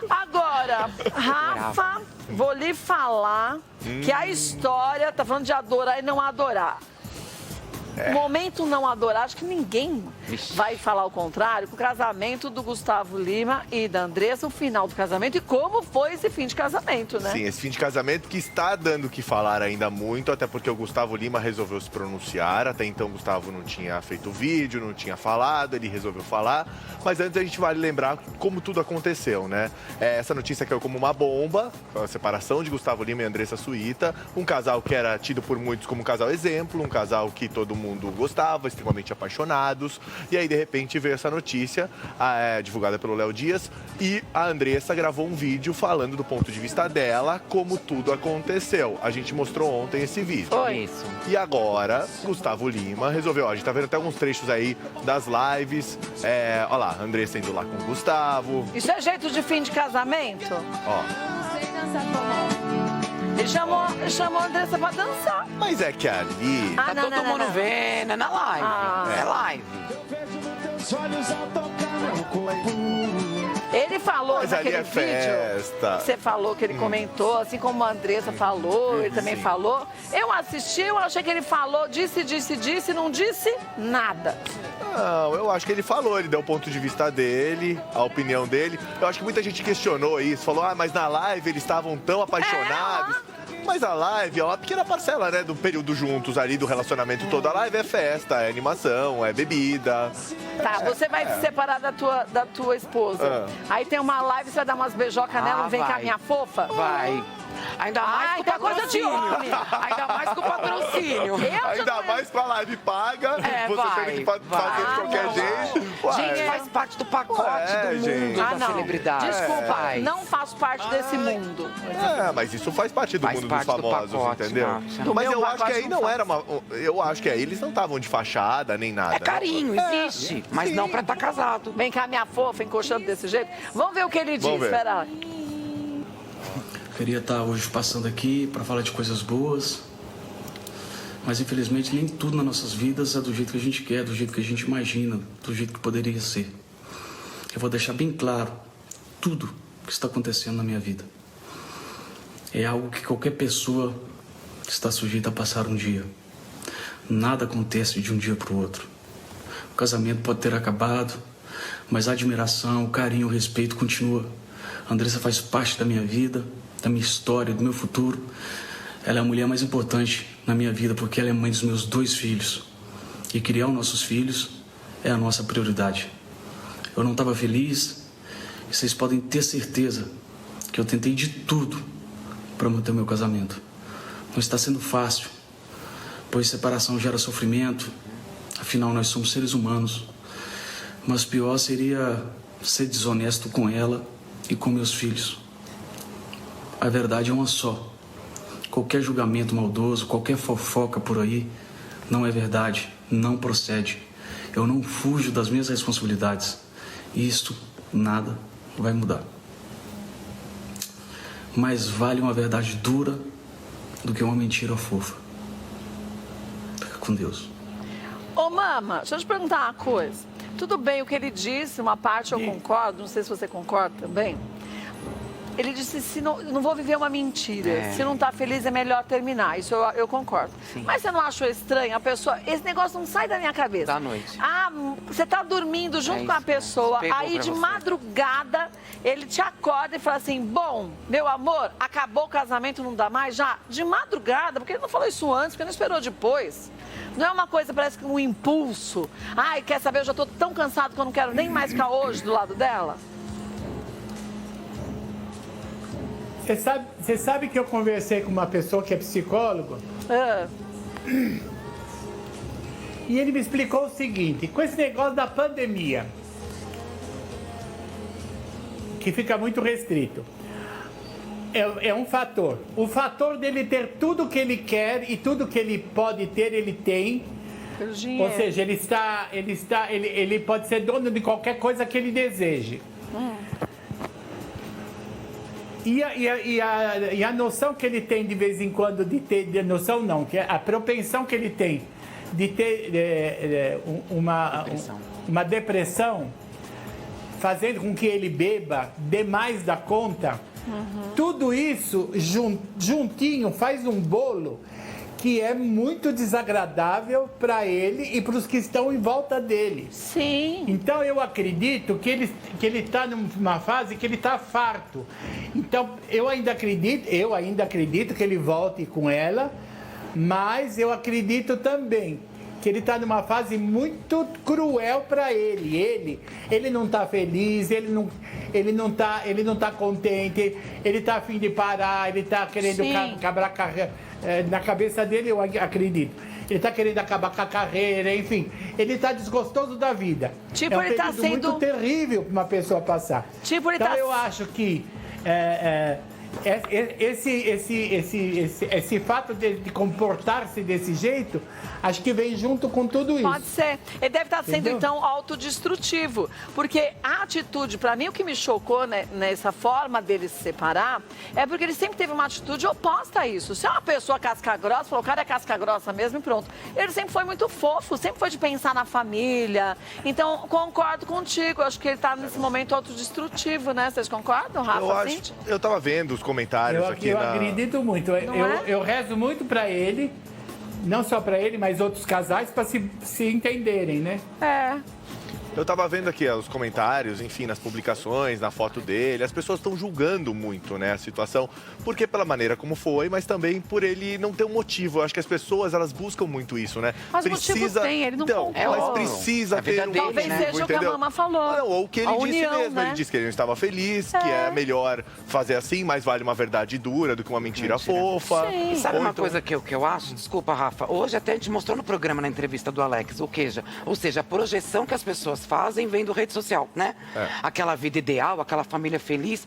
Agora, Rafa, vou lhe falar que a história tá falando de adorar e não adorar. Momento não adorar, acho que ninguém vai falar o contrário, com o casamento do Gustavo Lima e da Andressa, o final do casamento e como foi esse fim de casamento, né? Sim, esse fim de casamento que está dando o que falar ainda muito, até porque o Gustavo Lima resolveu se pronunciar, até então o Gustavo não tinha feito vídeo, não tinha falado, ele resolveu falar, mas antes a gente vale lembrar como tudo aconteceu, né? Essa notícia caiu como uma bomba, a separação de Gustavo Lima e Andressa Suíta, um casal que era tido por muitos como um casal exemplo, um casal que todo mundo gostava, extremamente apaixonados. E aí, de repente, veio essa notícia divulgada pelo Léo Dias e a Andressa gravou um vídeo falando do ponto de vista dela, como tudo aconteceu. A gente mostrou ontem esse vídeo. Foi isso. E agora, Gustavo Lima resolveu, a gente tá vendo até alguns trechos aí das lives. Olha lá, a Andressa indo lá com o Gustavo. Isso é jeito de fim de casamento? Ó. Ele chamou a Andressa pra dançar. Mas é que ali... Tá todo mundo vendo, é na live. É live. Ele falou Mas naquele ali é vídeo, festa. você falou que ele comentou, assim como a Andressa falou, ele também falou. Eu assisti, eu achei que ele falou, disse, não disse nada. Não, eu acho que ele falou, ele deu o ponto de vista dele, a opinião dele. Eu acho que muita gente questionou isso, falou, mas na live eles estavam tão apaixonados. Mas a live é uma pequena parcela, né, do período juntos ali, do relacionamento todo. A live é festa, é animação, é bebida. Tá, você vai se separar da tua esposa. Aí tem uma live, você vai dar umas beijocas nela, não vem cá, minha fofa? Vai. Ainda mais com o patrocínio. Ainda mais com o patrocínio. Ainda mais com a live paga, você tem que fazer de qualquer jeito. Gente, faz parte do pacote do mundo da celebridade. Desculpa, não faço parte desse mundo. Mas isso faz parte do mundo dos famosos, entendeu? Mas eu acho que aí não era uma... Eu acho que aí eles não estavam de fachada, nem nada. É carinho, existe. Mas não pra estar casado. Vem cá, minha fofa, encoxando desse jeito. Vamos ver o que ele diz, espera aí. Queria estar hoje passando aqui para falar de coisas boas, mas infelizmente nem tudo nas nossas vidas é do jeito que a gente quer, do jeito que a gente imagina, do jeito que poderia ser. Eu vou deixar bem claro tudo que está acontecendo na minha vida. É algo que qualquer pessoa está sujeita a passar um dia. Nada acontece de um dia para o outro. O casamento pode ter acabado, mas a admiração, o carinho, o respeito continua. A Andressa faz parte da minha vida, da minha história, do meu futuro. Ela é a mulher mais importante na minha vida porque ela é mãe dos meus 2 filhos. E criar os nossos filhos é a nossa prioridade. Eu não estava feliz e vocês podem ter certeza que eu tentei de tudo para manter o meu casamento. Não está sendo fácil, pois separação gera sofrimento. Afinal, nós somos seres humanos. Mas pior seria ser desonesto com ela e com meus filhos. A verdade é uma só. Qualquer julgamento maldoso, qualquer fofoca por aí, não é verdade, não procede. Eu não fujo das minhas responsabilidades. E isto nada vai mudar. Mais vale uma verdade dura do que uma mentira fofa. Fica com Deus. Ô, mama, deixa eu te perguntar uma coisa. Tudo bem o que ele disse, uma parte eu concordo, não sei se você concorda também. Ele disse, se não vou viver uma mentira. Se não tá feliz, é melhor terminar. Isso eu concordo. Sim. Mas você não achou estranho? A pessoa... Esse negócio não sai da minha cabeça. Da noite. Você tá dormindo junto com a pessoa. Aí, de madrugada, ele te acorda e fala assim, bom, meu amor, acabou o casamento, não dá mais? Já, de madrugada, porque ele não falou isso antes, porque não esperou depois. Não é uma coisa, parece que um impulso. Ai, quer saber, eu já tô tão cansado que eu não quero nem mais ficar hoje do lado dela. Você sabe que eu conversei com uma pessoa que é psicólogo? E ele me explicou o seguinte, com esse negócio da pandemia, que fica muito restrito, é um fator. O fator dele ter tudo que ele quer e tudo que ele pode ter, ele tem. Ou seja, ele pode ser dono de qualquer coisa que ele deseje. E a noção que ele tem de vez em quando de ter, noção não, que é a propensão que ele tem de ter uma depressão fazendo com que ele beba demais da conta. Tudo isso juntinho faz um bolo que é muito desagradável para ele e para os que estão em volta dele. Sim. Então eu acredito que ele está numa fase que ele está farto. Então eu ainda acredito que ele volte com ela, mas eu acredito também que ele está numa fase muito cruel para ele. Ele não está feliz, ele não tá contente, ele está a fim de parar, ele está querendo acabar a carreira. Na cabeça dele, eu acredito. Ele está querendo acabar com a carreira, enfim. Ele está desgostoso da vida. Tipo, é um ele tá período sendo... muito terrível para uma pessoa passar. Tipo, ele então, tá... eu acho que esse fato de comportar-se desse jeito, acho que vem junto com tudo isso. Pode ser. Ele deve estar sendo, Entendeu? então, autodestrutivo. Porque a atitude, para mim, o que me chocou, né, nessa forma dele se separar, é porque ele sempre teve uma atitude oposta a isso. Se é uma pessoa casca-grossa, falou, o cara é casca-grossa mesmo e pronto. Ele sempre foi muito fofo, sempre foi de pensar na família. Então, concordo contigo. Acho que ele está nesse momento autodestrutivo, né? Vocês concordam, Rafa? Eu tava vendo os comentários aqui Eu acredito muito. Eu rezo muito para ele, não só para ele, mas outros casais, para se entenderem, né? Eu tava vendo aqui os comentários, enfim, nas publicações, na foto dele. As pessoas estão julgando muito, né, a situação. Porque pela maneira como foi, mas também por ele não ter um motivo. Eu acho que as pessoas, elas buscam muito isso, né? Mas motivos tem, ele não então, concorda. mas precisa ter um motivo, Talvez seja o que a entendeu? Mama falou. Não, ou o que ele disse união, mesmo. né? Ele disse que ele não estava feliz, que é melhor fazer assim, mas vale uma verdade dura do que uma mentira fofa. Sim. E sabe Ou uma então- coisa que eu acho? Desculpa, Rafa. Hoje até a gente mostrou no programa, na entrevista do Alex, ou seja, a projeção que as pessoas fazem vem do rede social, né? Aquela vida ideal, aquela família feliz.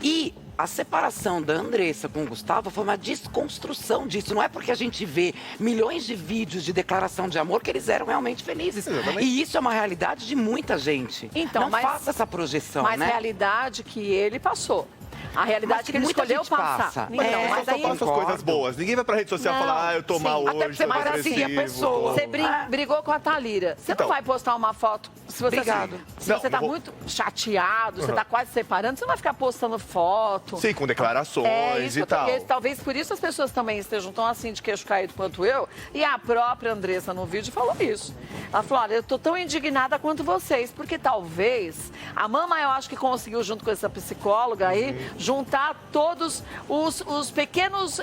E a separação da Andressa com o Gustavo foi uma desconstrução disso. Não é porque a gente vê milhões de vídeos de declaração de amor que eles eram realmente felizes. Exatamente. E isso é uma realidade de muita gente. Então, não mas- faça essa projeção, Mas né? realidade que ele passou. A realidade Mas que ele muita escolheu gente passar. passa. Então, Mas mas só aí... passa as coisas boas. Ninguém vai pra rede social Não, falar, eu tô sim. mal Até hoje, porque você tô merecia a agressivo. pessoa. Você brigou com a Thalira. Você Então. não vai postar uma foto. Se você, Obrigado. se Não, você tá eu vou- muito chateado, você tá quase separando, você não vai ficar postando foto. Sim, com declarações Isso e que eu tô- tal. talvez por isso as pessoas também estejam tão assim de queixo caído quanto eu. E a própria Andressa no vídeo falou isso. Ela falou, olha, eu tô tão indignada quanto vocês, porque talvez a Mama, eu acho que conseguiu, junto com essa psicóloga aí, juntar todos os pequenos,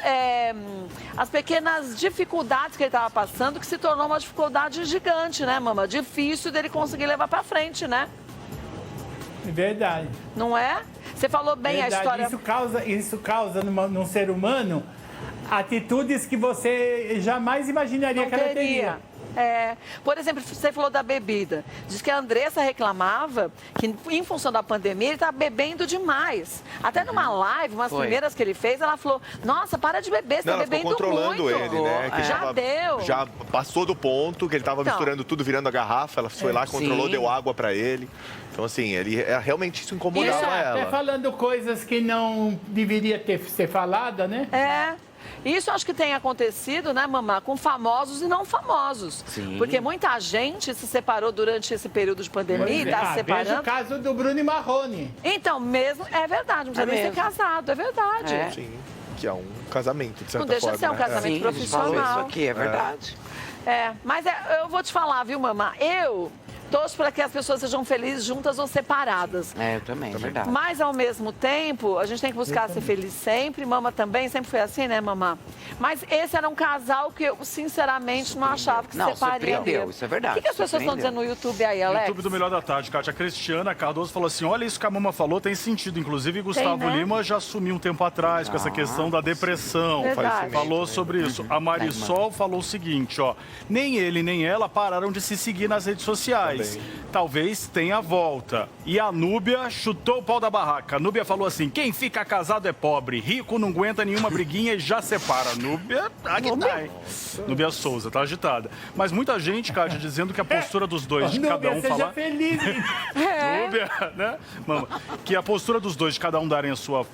as pequenas dificuldades que ele estava passando, que se tornou uma dificuldade gigante, né, Mama? Difícil dele conseguir levar pra frente, né? É verdade. Não é? Você falou bem Verdade. a história. Isso causa num ser humano atitudes que você jamais imaginaria Não que ela teria. teria. Por exemplo, você falou da bebida. Diz que a Andressa reclamava que, em função da pandemia, ele estava bebendo demais. Até numa live, umas Foi. primeiras que ele fez, ela falou: Nossa, para de beber, você Não, está ela ficou bebendo controlando muito. ele, né? Que Já deu. Já passou do ponto, que ele tava Então. misturando tudo, virando a garrafa. Ela foi lá, controlou, Sim. deu água pra ele. Então, assim, ele realmente isso incomodava Isso, Até ela. falando coisas que não deveria ser falada, né? Isso acho que tem acontecido, né, Mamá, com famosos e não famosos. Sim. Porque muita gente se separou durante esse período de pandemia e está se veja o separando. caso do Bruno e Marrone. Então, mesmo, é verdade, não precisa nem ser mesmo. casado, é verdade. É. Sim, que é um casamento, de certa Não deixa forma. de ser um né? casamento Sim, a gente falou profissional. isso aqui, é verdade. Mas eu vou te falar, viu, Mamá? Eu torço para que as pessoas sejam felizes juntas ou separadas. Eu também, é verdade. Mas, ao mesmo tempo, a gente tem que buscar ser feliz sempre. Mama também, sempre foi assim, né, Mamá? Mas esse era um casal que eu, sinceramente, não achava que se Não, separaria. surpreendeu, isso é verdade, O que as pessoas estão surpreendeu. dizendo no YouTube aí, Alex? YouTube do Melhor da Tarde, Kátia Cristiana Cardoso falou assim, olha isso que a Mama falou, tem sentido. Inclusive, Gustavo né? Lima já assumiu um tempo atrás com essa questão da depressão. Verdade. Falou sobre isso. A Marisol falou o seguinte, ó, nem ele nem ela pararam de se seguir nas redes sociais. Talvez tenha volta. E a Núbia chutou o pau da barraca. A Núbia falou assim, quem fica casado é pobre, rico não aguenta nenhuma briguinha e já separa. Núbia, aqui tá, hein? Núbia Souza, tá agitada. Mas muita gente, Kátia, dizendo que a postura dos dois de cada Núbia, um seja falar... feliz. Núbia, né? Mama, que a postura dos dois de cada um darem a sua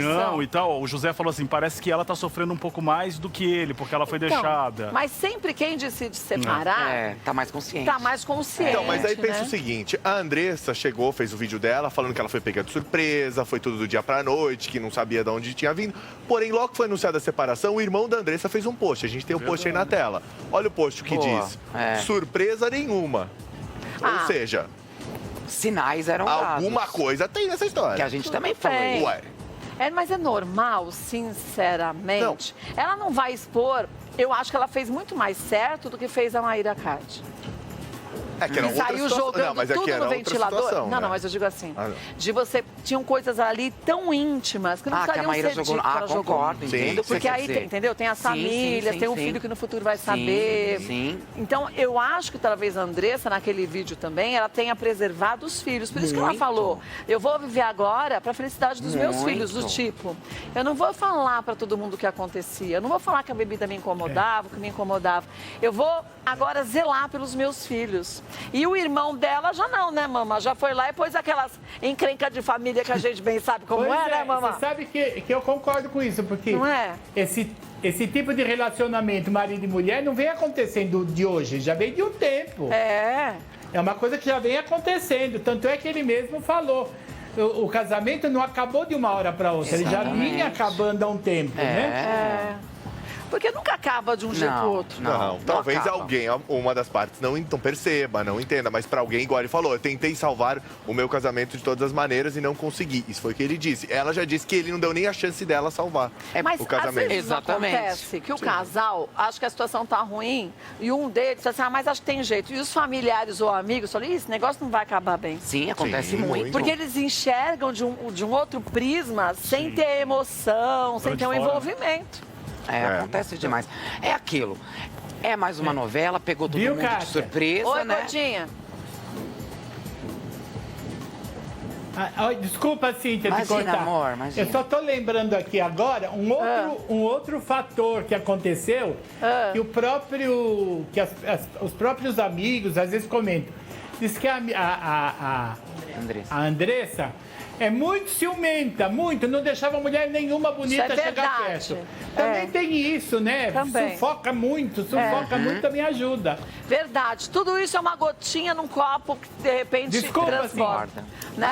Não, e tal. O José falou assim, parece que ela tá sofrendo um pouco mais do que ele, porque ela foi deixada. Mas sempre quem decide separar... tá mais consciente. Tá mais consciente, Então, mas aí pensa né? o seguinte, a Andressa chegou, fez o vídeo dela, falando que ela foi pega de surpresa, foi tudo do dia pra noite, que não sabia de onde tinha vindo. Porém, logo que foi anunciada a separação, o irmão da Andressa fez um post. A gente tem o post aí na tela. Olha o post, o que diz. Surpresa nenhuma. Ou seja... Sinais eram alguma dados. coisa tem nessa história. Que a gente também falou. Ué. Mas é normal, sinceramente. Ela não vai expor... Eu acho que ela fez muito mais certo do que fez a Maíra Card. É que era outra saiu situação. jogando Não, mas tudo é que era no outra ventilador. situação, Não, né? mas eu digo assim. Ah, não. De você... Tinham coisas ali tão íntimas que não que a precisariam Maíra ser jogou. ditas que ela jogou. Concordo, entendo o que você Porque quer aí, dizer. tem, entendeu? Tem as Sim, famílias, sim, tem um sim. filho que no futuro vai saber. Sim. Então, eu acho que talvez a Andressa, naquele vídeo também, ela tenha preservado os filhos. Por isso que ela falou, eu vou viver agora para a felicidade dos meus filhos, do tipo, eu não vou falar para todo mundo o que acontecia, eu não vou falar que a bebida me incomodava, o que me incomodava. Eu vou agora zelar pelos meus filhos. E o irmão dela já não, né, mama? Já foi lá e pôs aquelas encrencas de família que a gente bem sabe como né, mama? Você sabe que eu concordo com isso, porque Não é? esse tipo de relacionamento marido e mulher não vem acontecendo de hoje, já vem de um tempo. É uma coisa que já vem acontecendo, tanto é que ele mesmo falou. O casamento não acabou de uma hora para outra, ele já vinha acabando há um tempo, né? Porque nunca acaba de um jeito ou outro. Não, talvez acaba. alguém, uma das partes, não perceba, não entenda, mas pra alguém, igual ele falou, eu tentei salvar o meu casamento de todas as maneiras e não consegui. Isso foi o que ele disse. Ela já disse que ele não deu nem a chance dela salvar Mas o casamento. às vezes acontece que o casal, acho que a situação tá ruim e um deles fala assim, mas acho que tem jeito. E os familiares ou amigos falam, esse negócio não vai acabar bem. Sim, acontece muito. Porque eles enxergam de um outro prisma, sem ter emoção, sem ter um envolvimento. Acontece demais. É aquilo. É mais uma novela, pegou todo mundo de surpresa, Oi, né? gordinha. Desculpa, Cíntia, Imagina, te cortar. amor, imagina. Eu só tô lembrando aqui agora um outro fator que aconteceu, que os próprios amigos às vezes comentam. Diz que a Andressa é muito ciumenta, muito, não deixava mulher nenhuma bonita chegar perto. Também tem isso, né? Também. Sufoca muito, também ajuda. Verdade. Tudo isso é uma gotinha num copo que de repente Desculpa, transporta. Né?